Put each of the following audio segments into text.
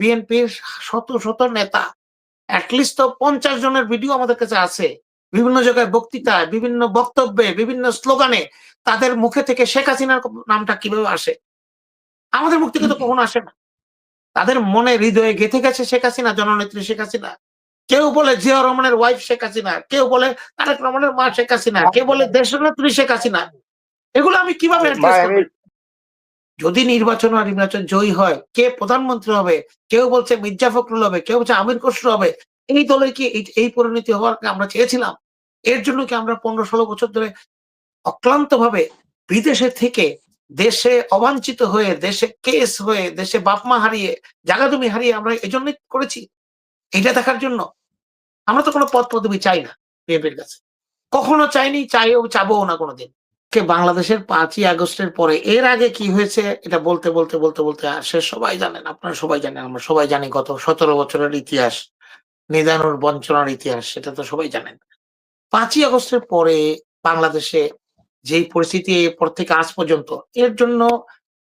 বিএনপির শত শত নেতা অ্যাটলিস্ট তো ৫০ জনের ভিডিও আমাদের কাছে আছে। বিভিন্ন জায়গায় বক্তৃতায়, বিভিন্ন বক্তব্যে, বিভিন্ন স্লোগানে তাদের মুখে থেকে শেখ হাসিনার নামটা কিভাবে আসে? আমাদের মুখ থেকে তো কখনো আসে না। তাদের মনে হৃদয়ে গেঁথে গেছে শেখ হাসিনা, জননেত্রী শেখ হাসিনা। কেউ বলে জিয়াউর রহমানের ওয়াইফ শেখ হাসিনা, কেউ বলে তারেক রহমানের মা শেখ হাসিনা, কেউ বলে দেশনেত্রী শেখ হাসিনা। এগুলো আমি কিভাবে অ্যাড্রেস করব? যদি নির্বাচন জয়ী হয়, কে প্রধানমন্ত্রী হবে? কেউ বলছে মির্জা ফখরুল হবে, কেউ বলছে আমির খসরু হবে। এই দলের কি এই পরিণতি হওয়ার আমরা চেয়েছিলাম? এর জন্য কি আমরা ১৫-১৬ বছর ধরে অক্লান্তভাবে বিদেশে থেকে দেশে অবাঞ্ছিত হয়ে, দেশে কেস হয়ে, দেশে বাপ-মা হারিয়ে, জায়গা-জমি হারিয়ে আমরা এজন্যই করেছি? এইটা দেখার জন্য? আমরা তো কোন পদ-পদবি চাই না বিএনপির কাছে। কখনো চাইনি, চাবও না কোনদিন। বাংলাদেশের ৫ই আগস্টের পরে এর আগে কি হয়েছে এটা বলতে আসে সবাই জানেন। আপনারা সবাই জানেন, আমরা সবাই জানি গত ১৭ বছরের ইতিহাস, নিদারুণ বঞ্চনার ইতিহাস সেটা তো সবাই জানেন। ৫ই আগস্টের পরে বাংলাদেশে যেই পরিস্থিতি এরপর থেকে আজ পর্যন্ত এর জন্য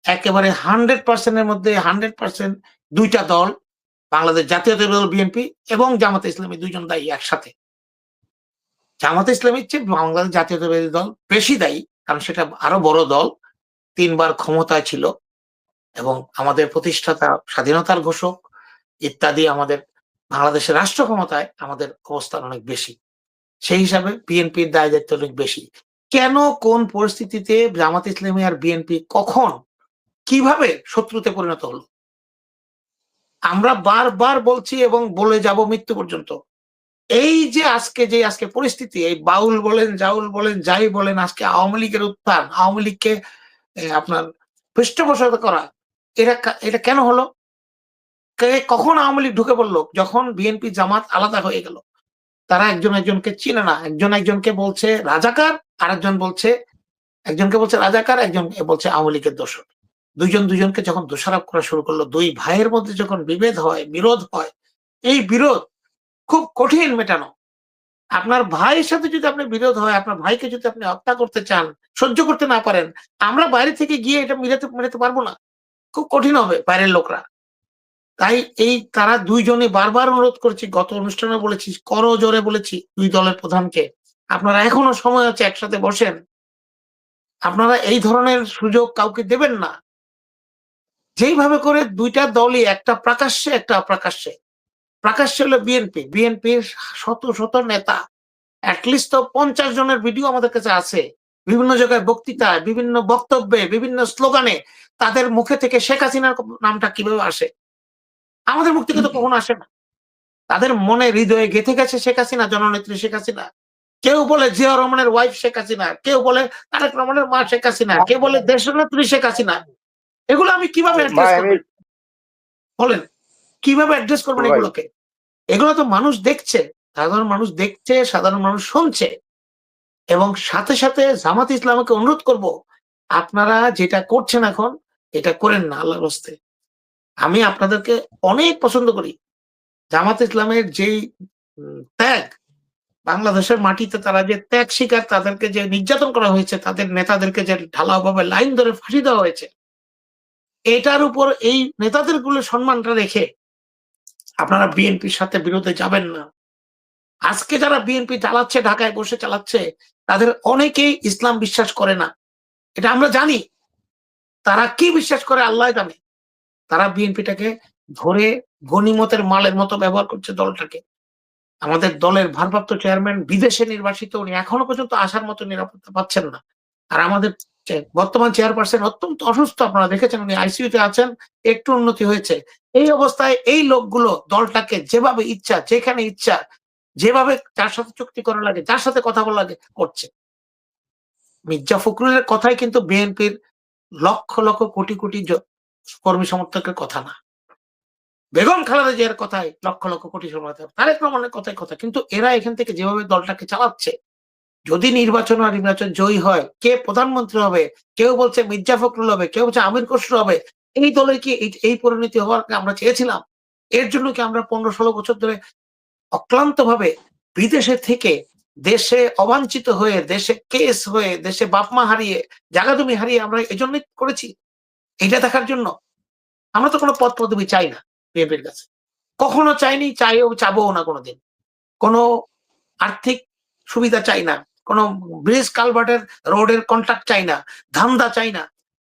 একেবারে 100% এর মধ্যে 100% ২ টা দল, বাংলাদেশ জাতীয়তাবাদী দল বিএনপি এবং জামায়াতে ইসলামী ২ জন দায়ী একসাথে। জামায়াতে ইসলামীর চেয়ে বাংলাদেশ জাতীয়তাবাদী দল বেশি দায়ী, কারণ সেটা আরো বড় দল। ৩ বার ক্ষমতায় ছিল এবং আমাদের প্রতিষ্ঠাতা, স্বাধীনতার ঘোষক ইত্যাদি আমাদের বাংলাদেশের রাষ্ট্র ক্ষমতায় আমাদের অবস্থান অনেক বেশি। সেই হিসাবে বিএনপির দায়-দায়িত্ব অনেক বেশি। কেন, কোন পরিস্থিতিতে জামায়াতে ইসলামী আর বিএনপি কখন, কিভাবে শত্রুতে পরিণত হলো? আমরা বারবার বলছি এবং বলে যাব মৃত্যু পর্যন্ত। এই যে আজকে পরিস্থিতি, এই বাউল বলেন, জাউল বলেন, যাই বলেন, আজকে আওয়ামী লীগের উত্থান, আওয়ামী লীগকে আপনার পৃষ্ঠপোষকতা করা, এটা কেন হলো? কখন আওয়ামী লীগ ঢুকে পড়ল? যখন বিএনপি জামাত আলাদা হয়ে গেল। তারা একজনকে চিনে না। একজনকে বলছে রাজাকার, আরেকজন বলছে, একজনকে বলছে রাজাকার, একজনকে বলছে আওয়ামী লীগের দোসর। দুজনকে যখন দোষারোপ করা শুরু করলো, ২ ভাইয়ের মধ্যে যখন বিভেদ হয়, বিরোধ হয়, এই বিরোধ খুব কঠিন মেটানো। আপনার ভাইয়ের সাথে যদি আপনার বিরোধ হয়, আপনার ভাইকে যদি আপনি হত্যা করতে চান, সহ্য করতে না পারেন, আমরা বাইরে থেকে গিয়ে এটা মেটাতে পারবো না। খুব কঠিন হবে বাইরের লোকরা। তাই তারা ২ জনই বারবার অনুরোধ করেছি, গত অনুষ্ঠানে বলেছি, করজোড়ে বলেছি ২ দলের প্রধানকে, আপনারা এখনো সময় আছে, একসাথে বসেন। আপনারা এই ধরনের সুযোগ কাউকে দেবেন না। যেইভাবে করে ২ টা দলই, একটা প্রকাশ্যে একটা অপ্রকাশ্যে। প্রকাশ্যে হলো বিএনপি। বিএনপির শত শত নেতা অ্যাটলিস্ট তো ৫০ জনের ভিডিও আমাদের কাছে আছে। বিভিন্ন জায়গায় বক্তৃতায়, বিভিন্ন বক্তব্যে, বিভিন্ন স্লোগানে তাদের মুখে থেকে শেখ হাসিনার নামটা কিভাবে আসে? আমাদের মুখ থেকে তো কখনো আসে না। তাদের মনে হৃদয়ে গেঁথে গেছে শেখ হাসিনা, জননেত্রী শেখ হাসিনা। কেউ বলে জিয়াউর রহমানের ওয়াইফ শেখ হাসিনা, কেউ বলে তারেক রহমানের মা শেখ হাসিনা, কেউ বলে দেশনেত্রী শেখ হাসিনা। এগুলো আমি কিভাবে অ্যাড্রেস করব? বলেন, কিভাবে অ্যাড্রেস করবেন এগুলোকে? এগুলো তো মানুষ দেখছে, সাধারণ মানুষ দেখছে, সাধারণ মানুষ শুনছে। এবং সাথে জামাত ইসলামকে অনুরোধ করব, আপনারা যেটা করছেন এখন, এটা করেন না আল্লাহর হস্তে। আমি আপনাদেরকে অনেক পছন্দ করি। জামাত ইসলামের যেই ত্যাগ, বাংলাদেশের মাটিতে তারা যে ত্যাগ শিকার, তাদেরকে যে নির্যাতন করা হয়েছে, তাদের নেতাদেরকে যে ঢালাওভাবে লাইন ধরে ফাঁসি দেওয়া হয়েছে, এটার উপর এই নেতাদের গুলো সম্মানটা রেখে আপনারা বিএনপির সাথে বিরোধে যাবেন না। আজকে যারা বিএনপি চালাচ্ছে, ঢাকায় বসে চালাচ্ছে, তাদের অনেকেই ইসলাম বিশ্বাস করে না। এটা আমরা জানি। তারা কি বিশ্বাস করে আল্লাহ জানে। তারা বিএনপিটাকে ধরে গনিমতের মালের মতো ব্যবহার করছে দলটাকে। আমাদের দলের ভারপ্রাপ্ত চেয়ারম্যান বিদেশে নির্বাসিত, উনি এখনো পর্যন্ত আসার মতো নিরাপত্তা পাচ্ছেন না। আর আমাদের বর্তমান চেয়ারপারসন অত্যন্ত অসুস্থ, আপনারা দেখেছেন, উনি আইসিইউতে আছেন, একটু উন্নতি হয়েছে। এই অবস্থায় এই লোকগুলো দলটাকে যেভাবে ইচ্ছা, যেখানে ইচ্ছা, যেভাবে যার সাথে চুক্তি করা লাগে, যার সাথে কথা বলা লাগে করছে। মির্জা ফখরুলের কথাই কিন্তু বিএনপির লক্ষ লক্ষ কোটি কোটি কর্মী সমর্থকের কথা না। বেগম খালেদা জিয়ার কথাই লক্ষ লক্ষ কোটি সমর্থক, তারেক রহমানের কথাই কথা। কিন্তু এরা এখান থেকে যেভাবে দলটাকে চালাচ্ছে, যদি নির্বাচন জয়ী হয়, কে প্রধানমন্ত্রী হবে? কেউ বলছে মির্জা ফখরুল হবে, কেউ বলছে আমির খসরু হবে। এই দলের কি এই পরিণতি হওয়ার আমরা চেয়েছিলাম? এর জন্য কি আমরা ১৫-১৬ বছর ধরে অক্লান্তভাবে বিদেশে থেকে দেশে অবাঞ্ছিত হয়ে, দেশে কেস হয়ে, দেশে বাপ-মা হারিয়ে, জায়গা-জমি হারিয়ে আমরা এজন্যই করেছি? এইটা দেখার জন্য? আমরা তো কোন পদ-পদবি চাই না বিএনপির কাছে, কখনো চাইনি, চাবো না কোনোদিন। কোনো আর্থিক সুবিধা চাই না, কোনো ব্রিজ কালভার্টের রোডের কন্ট্রাক্ট চাই না, ধান্দা চাই না।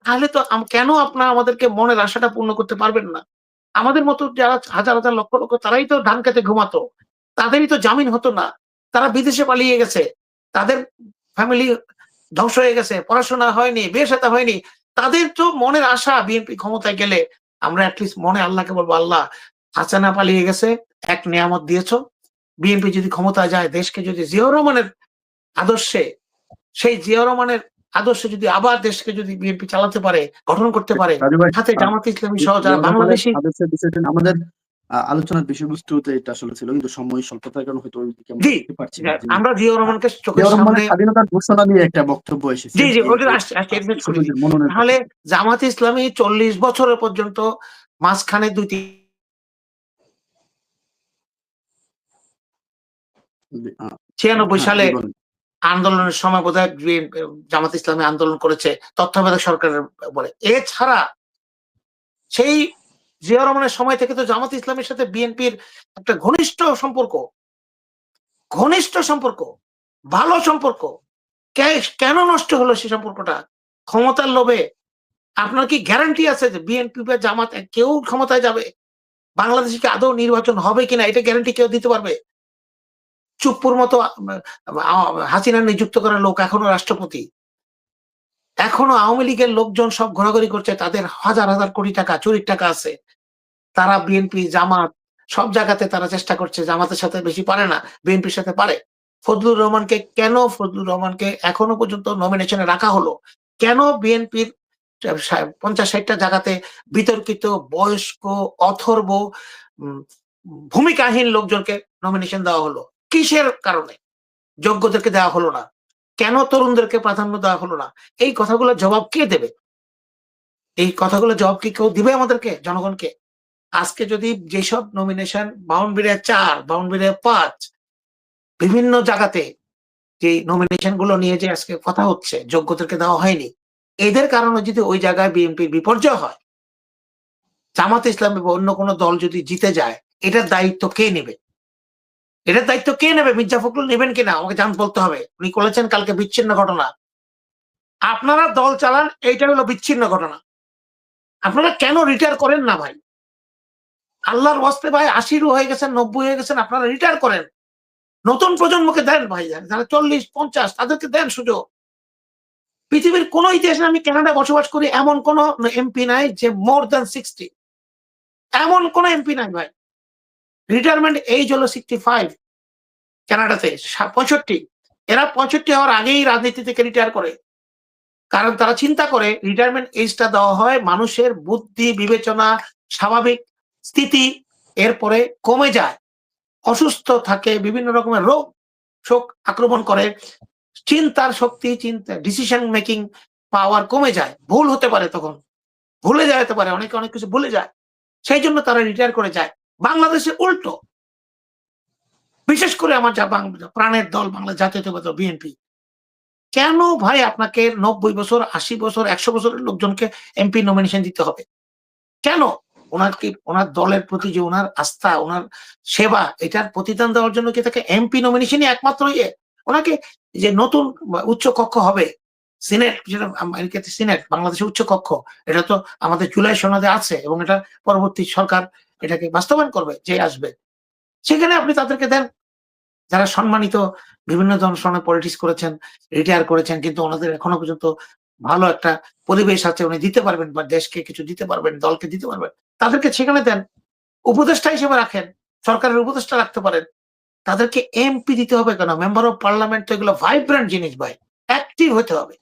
তাহলে তো কেন আপনারা আমাদেরকে মনের আশাটা পূর্ণ করতে পারবেন না? আমাদের মতো যারা হাজার হাজার লক্ষ লক্ষ তারাই তো ধান খেতে ঘুমাতো, তাদেরই তো জামিন হতো না, তারা বিদেশে পালিয়ে গেছে, তাদের ফ্যামিলি ধ্বংস হয়ে গেছে, পড়াশোনা হয়নি, বিয়ে শাদী হয়নি, তাদের তো মনের আশা বিএনপি ক্ষমতায় গেলে আমরা অ্যাটলিস্ট মনে আল্লাহকে বলবো, আল্লাহ হাসানা পালিয়ে গেছে, এক নিয়ামত দিয়েছো, বিএনপি যদি ক্ষমতায় যায়, দেশকে যদি জিয়াউর রহমানের আদর্শে, সেই জিয়াউর রহমানের আদর্শে যদি আবার দেশকে যদি বিএনপি চালাতে পারে, গঠন করতে পারে, সাথে জামাত ইসলামী সহ যারা বাংলাদেশী আমাদের আলোচনার বিষয়বস্তুতে এটা আসলে ছিল, কিন্তু সময় স্বল্পতার কারণে হয়তো ওইদিকে আমরা যেতে পারছি না। আমরা জিয়াউর রহমানকে চোখের সামনে স্বাধীনতার ঘোষণা নিয়ে একটা বক্তব্য এসেছে। জি জি, ওটা আসছে। তাহলে জামাত ইসলামী 40 বছরের পর্যন্ত মাঝখানে 96 সালে আন্দোলনের সময় বোধহয় জামাত ইসলামী আন্দোলন করেছে তত্ত্বাবধায়ক সরকারের বলে। এছাড়া সেই জিয়া রহমানের সময় থেকে তো জামাত ইসলামের সাথে বিএনপির একটা ঘনিষ্ঠ সম্পর্ক, ভালো সম্পর্ক। কেন নষ্ট হলো সেই সম্পর্কটা? ক্ষমতার লোভে। আপনার কি গ্যারান্টি আছে যে বিএনপি বা জামাত কেউ ক্ষমতায় যাবে? বাংলাদেশে কি আদৌ নির্বাচন হবে কিনা এটা গ্যারান্টি কেউ দিতে পারবে? চুপ্পুর মতো হাসিনা নিযুক্ত করা লোক এখনো রাষ্ট্রপতি, এখনো আওয়ামী লীগের লোকজন সব ঘোরাঘুরি করছে, তাদের হাজার হাজার কোটি টাকা চুরির টাকা আছে। তারা বিএনপি জামাত সব জায়গাতে তারা চেষ্টা করছে, জামাতের সাথে বেশি পারে না, বিএনপির সাথে পারে। ফজলুর রহমানকে এখনো পর্যন্ত নমিনেশনে রাখা হলো কেন? বিএনপির 50-60টা জায়গাতে বিতর্কিত বয়স্ক অথর্ব ভূমিকাহীন লোকজনকে নমিনেশন দেওয়া হলো। কিসের কারণে? যোগ্যদেরকে দেওয়া হলো না কেন? তরুণদেরকে প্রাধান্য দেওয়া হলো না? এই কথাগুলো জবাব কে দেবে? এই কথাগুলো জবাব কি কেউ দিবে আমাদেরকে, জনগণকে? আজকে যদি যেসব নমিনেশন 52-4, 52-5 বিভিন্ন জায়গাতে যে নমিনেশন গুলো নিয়ে যে আজকে কথা হচ্ছে, যোগ্যদেরকে দেওয়া হয়নি, এদের কারণে যদি ওই জায়গায় বিএনপির বিপর্যয় হয়, জামাত ইসলাম বা অন্য কোনো দল যদি জিতে যায়, এটার দায়িত্ব কে নেবে? মির্জা ফখরুল নেবেন কিনা আমাকে বলতে হবে। উনি বলেছেন কালকে বিচ্ছিন্ন ঘটনা। আপনারা দল চালান, এইটা হলো বিচ্ছিন্ন ঘটনা। আপনারা কেন রিটায়ার করেন না ভাই? আল্লাহর ওয়াস্তে ভাই, 80 হয়ে গেছেন, 90 হয়ে গেছেন, আপনারা রিটায়ার করেন। নতুন প্রজন্মকে দেন ভাই, যারা 40-50 তাদেরকে দেন সুযোগ। পৃথিবীর কোন ইতিহাসে, আমি কানাডায় বসবাস করি, এমন কোন এমপি নাই যে মোর দ্যান 60, এমন কোন এমপি নাই ভাই। রিটায়ারমেন্ট এজ হলো 65 কানাডাতে, 65। এরা 65 হওয়ার আগেই রাজনীতি থেকে রিটায়ার করে, কারণ তারা চিন্তা করে রিটায়ারমেন্ট এজটা দেওয়া হয় মানুষের বুদ্ধি বিবেচনা স্বাভাবিক স্থিতি এরপরে কমে যায়, অসুস্থ থাকে, বিভিন্ন রকমের রোগ শোক আক্রমণ করে, চিন্তার শক্তি, ডিসিশন মেকিং পাওয়ার কমে যায়, ভুল হতে পারে, তখন ভুলে যেতে পারে, অনেকে অনেক কিছু ভুলে যায়, সেই জন্য তারা রিটায়ার করে যায়। বাংলাদেশে উল্টো, বিশেষ করে আমার যা প্রাণের দল বাংলা জাতীয়তাবাদী দল বিএনপি। কেন ভাই আপনাকে 90 বছর, 80 বছর, 100 বছরের লোকজনকে এমপি নমিনেশন দিতে হবে? কেন? ওনার দলের প্রতি যে ওনার আস্থা, ওনার সেবা, এটার প্রতিদান দেওয়ার জন্য কি তাকে এমপি নমিনেশনই একমাত্র ইয়ে? ওনাকে যে নতুন উচ্চ কক্ষ হবে, সিনেট, যেটা আমেরিকাতে সিনেট, বাংলাদেশে উচ্চ কক্ষ, এটা তো আমাদের জুলাই সনদে আছে এবং এটা পরবর্তী সরকার এটাকে বাস্তবায়ন করবে যে আসবে। সেখানে আপনি তাদেরকে দেন, যারা সম্মানিত, বিভিন্ন ধরনের পলিটিক্স করেছেন, রিটায়ার করেছেন, কিন্তু ওনাদের এখনো পর্যন্ত ভালো একটা পরিবেশ আছে, উনি দিতে পারবেন বা দেশকে কিছু দিতে পারবেন, দলকে দিতে পারবেন, তাদেরকে সেখানে দেন। উপদেষ্টা হিসেবে রাখেন, সরকারের উপদেষ্টা রাখতে পারেন। তাদেরকে এমপি দিতে হবে কেন? মেম্বার অফ পার্লামেন্ট তো এগুলো ভাইব্রেন্ট জিনিস ভাই, অ্যাক্টিভ হতে হবে।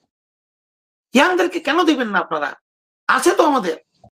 ইয়াংদেরকে কেন দিবেন না আপনারা? আছে তো আমাদের।